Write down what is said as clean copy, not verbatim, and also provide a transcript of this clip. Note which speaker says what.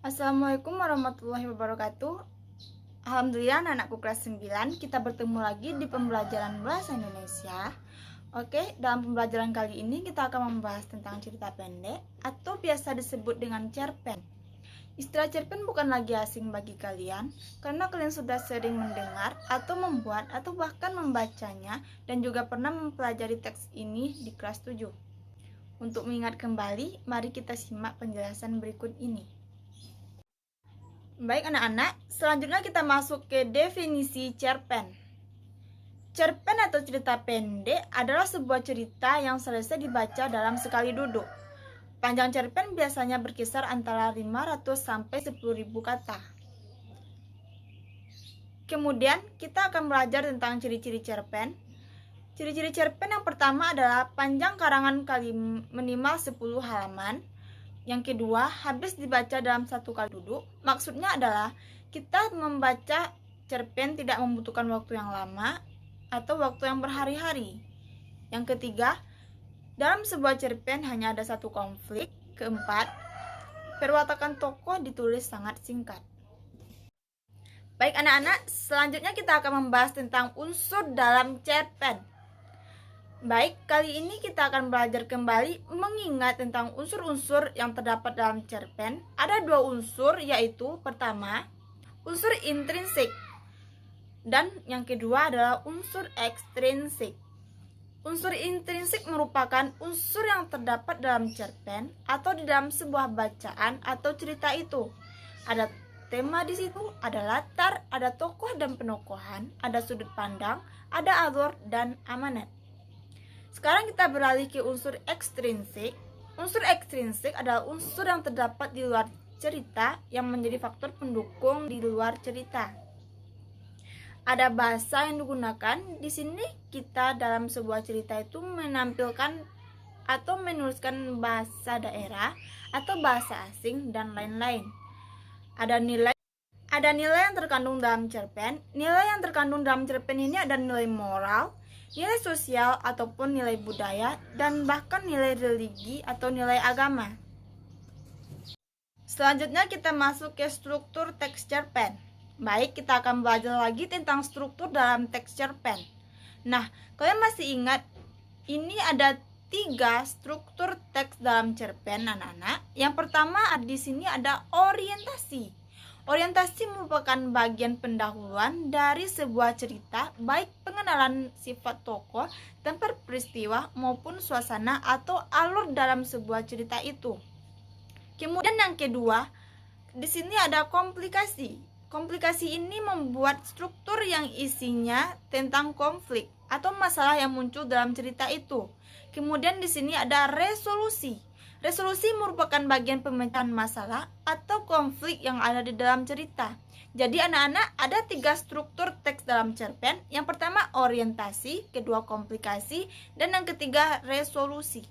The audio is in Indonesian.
Speaker 1: Assalamualaikum warahmatullahi wabarakatuh. Alhamdulillah anak-anakku kelas 9 kita bertemu lagi di pembelajaran bahasa Indonesia. Oke, dalam pembelajaran kali ini kita akan membahas tentang cerita pendek atau biasa disebut dengan cerpen. Istilah cerpen bukan lagi asing bagi kalian karena kalian sudah sering mendengar atau membuat atau bahkan membacanya dan juga pernah mempelajari teks ini di kelas 7. Untuk mengingat kembali, mari kita simak penjelasan berikut ini. Baik anak-anak, selanjutnya kita masuk ke definisi cerpen. Cerpen atau cerita pendek adalah sebuah cerita yang selesai dibaca dalam sekali duduk. Panjang cerpen biasanya berkisar antara 500 sampai 10.000 kata. Kemudian kita akan belajar tentang ciri-ciri cerpen. Ciri-ciri cerpen yang pertama adalah panjang karangan kali minimal 10 halaman. Yang kedua, habis dibaca dalam satu kali duduk. Maksudnya adalah kita membaca cerpen tidak membutuhkan waktu yang lama atau waktu yang berhari-hari. Yang ketiga, dalam sebuah cerpen hanya ada satu konflik. Keempat, perwatakan tokoh ditulis sangat singkat. Baik anak-anak, selanjutnya kita akan membahas tentang unsur dalam cerpen. Baik, kali ini kita akan belajar kembali mengingat tentang unsur-unsur yang terdapat dalam cerpen. Ada dua unsur, yaitu pertama, unsur intrinsik, dan yang kedua adalah unsur ekstrinsik. Unsur intrinsik merupakan unsur yang terdapat dalam cerpen atau di dalam sebuah bacaan atau cerita itu. Ada tema di situ, ada latar, ada tokoh dan penokohan, ada sudut pandang, ada alur dan amanat. Sekarang kita beralih ke unsur ekstrinsik. Unsur ekstrinsik adalah unsur yang terdapat di luar cerita yang menjadi faktor pendukung di luar cerita. Ada bahasa yang digunakan. Di sini kita dalam sebuah cerita itu menampilkan atau menuliskan bahasa daerah atau bahasa asing dan lain-lain. Ada nilai yang terkandung dalam cerpen. Nilai yang terkandung dalam cerpen ini ada nilai moral, nilai sosial ataupun nilai budaya, dan bahkan nilai religi atau nilai agama. Selanjutnya kita masuk ke struktur teks cerpen. Baik, kita akan belajar lagi tentang struktur dalam teks cerpen. Nah, kalian masih ingat ini ada 3 struktur teks dalam cerpen anak-anak. Yang pertama di sini ada orientasi. Orientasi merupakan bagian pendahuluan dari sebuah cerita, baik pengenalan sifat tokoh, tempat peristiwa, maupun suasana atau alur dalam sebuah cerita itu. Kemudian yang kedua, di sini ada komplikasi. Komplikasi ini membuat struktur yang isinya tentang konflik atau masalah yang muncul dalam cerita itu. Kemudian di sini ada resolusi. Resolusi merupakan bagian pemecahan masalah atau konflik yang ada di dalam cerita. Jadi anak-anak ada 3 struktur teks dalam cerpen. Yang pertama orientasi, kedua komplikasi, dan yang ketiga resolusi.